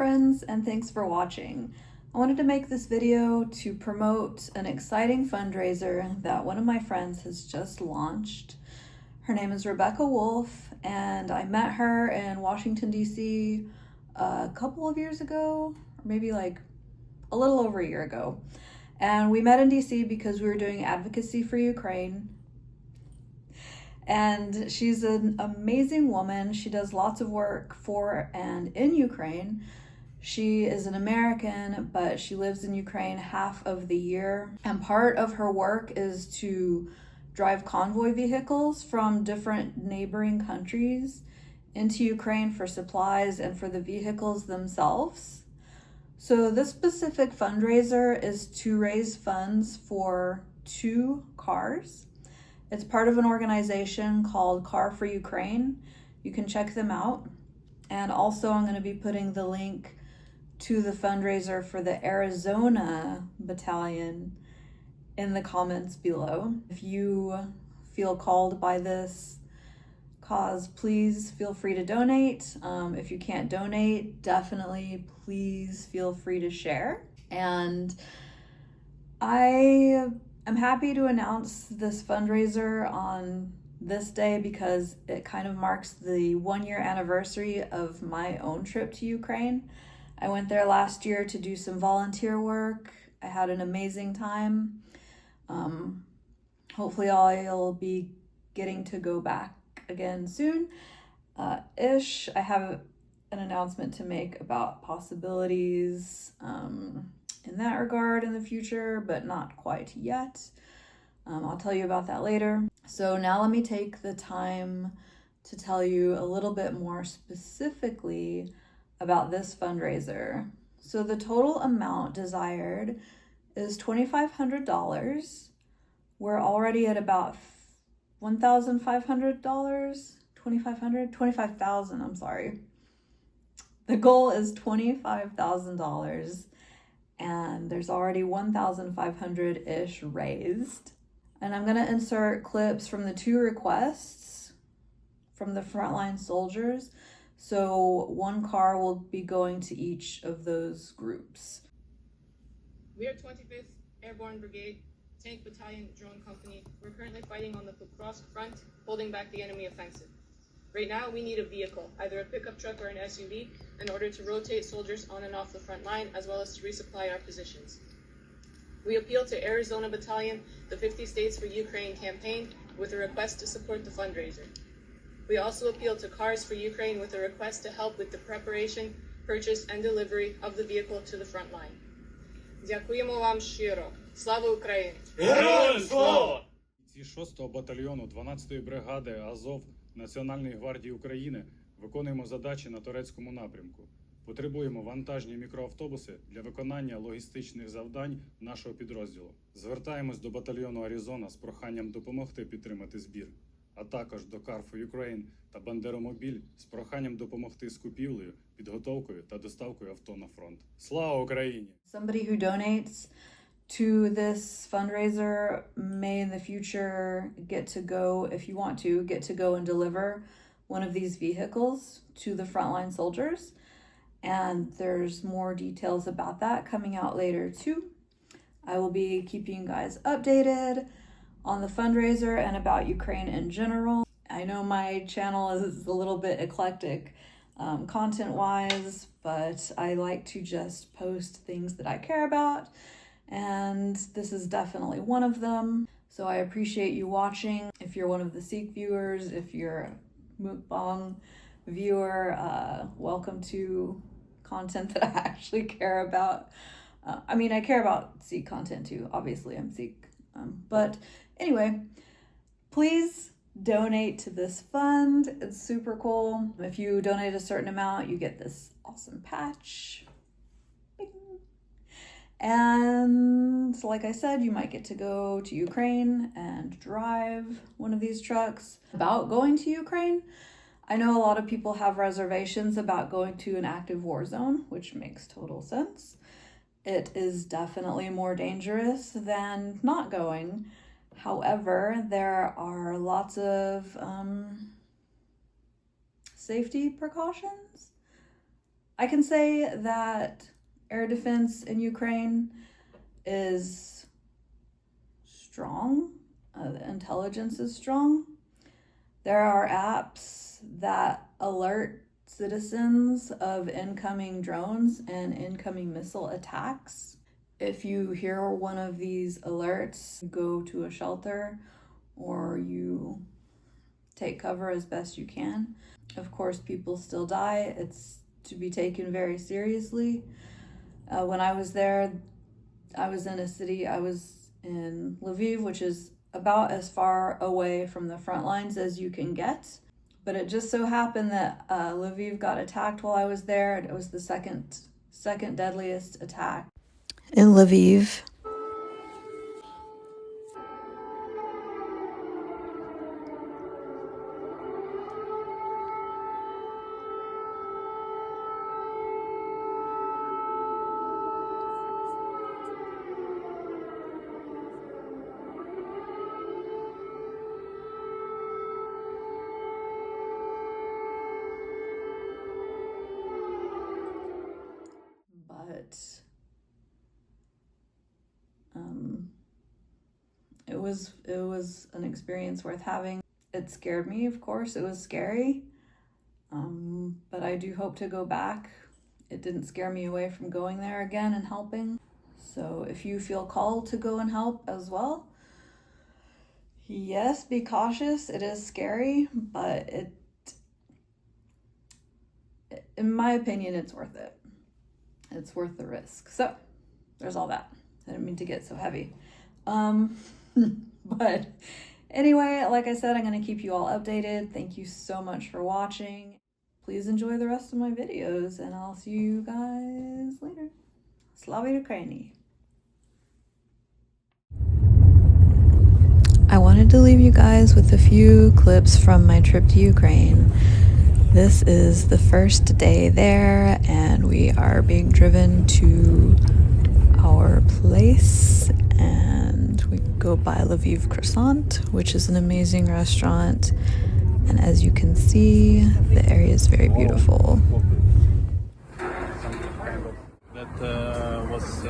friends, and thanks for watching. I wanted to make this video to promote an exciting fundraiser that one of my friends has just launched. Her name is Rebecca Wolf, and I met her in Washington, D.C. a couple of years ago, or maybe like a little over a year ago. And we met in D.C. because we were doing advocacy for Ukraine. And she's an amazing woman. She does lots of work for and in Ukraine. She is an American, but she lives in Ukraine half of the year. And part of her work is to drive convoy vehicles from different neighboring countries into Ukraine for supplies and for the vehicles themselves. So this specific fundraiser is to raise funds for 2 cars. It's part of an organization called Car for Ukraine. You can check them out. And also I'm going to be putting the link to the fundraiser for the Arizona Battalion in the comments below. If you feel called by this cause, please feel free to donate. If you can't donate, definitely please feel free to share. And I'm happy to announce this fundraiser on this day because it kind of marks the 1-year anniversary of my own trip to Ukraine. I went there last year to do some volunteer work. I had an amazing time. Hopefully I'll be getting to go back again soon. I have an announcement to make about possibilities in that regard in the future, but not quite yet. I'll tell you about that later. So now let me take the time to tell you a little bit more specifically about this fundraiser. So the total amount desired is $2,500. We're already at about $1,500, $25,000, I'm sorry. The goal is $25,000. And there's already 1,500-ish raised. And I'm gonna insert clips from the 2 requests from the frontline soldiers. So 1 car will be going to each of those groups. We are 25th Airborne Brigade, Tank Battalion, Drone Company. We're currently fighting on the Pokrovsk front, holding back the enemy offensive. Right now, we need a vehicle, either a pickup truck or an SUV, in order to rotate soldiers on and off the front line, as well as to resupply our positions. We appeal to Arizona Battalion, the 50 States for Ukraine campaign, with a request to support the fundraiser. We also appeal to Cars for Ukraine with a request to help with the preparation, purchase, and delivery of the vehicle to the front line. Дякуємо вам щиро. Слава Україні! Героям слава! Ці 6-го батальйону 12-ї бригади Азов Національної гвардії України виконуємо задачі на турецькому напрямку. Потребуємо вантажні мікроавтобуси для виконання логістичних завдань нашого підрозділу. Звертаємось до батальйону Аризона з проханням допомогти підтримати збір, а також до Car for Ukraine та Бандеромобіль з проханням допомогти з купівлею, підготовкою та доставкою авто на фронт. Слава Україні! Somebody who donates to this fundraiser may in the future get to go, if you want to, get to go and deliver one of these vehicles to the frontline soldiers. And there's more details about that coming out later too. I will be keeping you guys updated on the fundraiser and about Ukraine in general. I know my channel is a little bit eclectic content-wise, but I like to just post things that I care about. And this is definitely one of them. So I appreciate you watching. If you're one of the Sikh viewers, if you're a mukbang viewer, welcome to content that I actually care about. I care about Sikh content too. Obviously, I'm Sikh. But anyway, please donate to this fund. It's super cool. If you donate a certain amount, you get this awesome patch. And like I said, you might get to go to Ukraine and drive one of these trucks. About going to Ukraine, I know a lot of people have reservations about going to an active war zone, which makes total sense. It is definitely more dangerous than not going. However, there are lots of safety precautions. I can say that air defense in Ukraine is strong. The intelligence is strong. There are apps that alert citizens of incoming drones and incoming missile attacks. If you hear one of these alerts, go to a shelter or you take cover as best you can. Of course, people still die. It's to be taken very seriously. When I was there, I was in a city, I was in Lviv, which is about as far away from the front lines as you can get. But it just so happened that Lviv got attacked while I was there. It was the second deadliest attack in Lviv. But it was an experience worth having. It scared me, of course. It was scary, but I do hope to go back. It didn't scare me away from going there again and helping. So if you feel called to go and help as well, yes, be cautious. It is scary, but in my opinion, it's worth it. It's worth the risk. So there's all that. I didn't mean to get so heavy. But anyway, like I said, I'm going to keep you all updated. Thank you so much for watching. Please enjoy the rest of my videos, and I'll see you guys later. Slava Ukraini. I wanted to leave you guys with a few clips from my trip to Ukraine. This is the first day there, and we are being driven to our place, and we go by Lviv Croissant, which is an amazing restaurant, and as you can see, the area is very beautiful. That was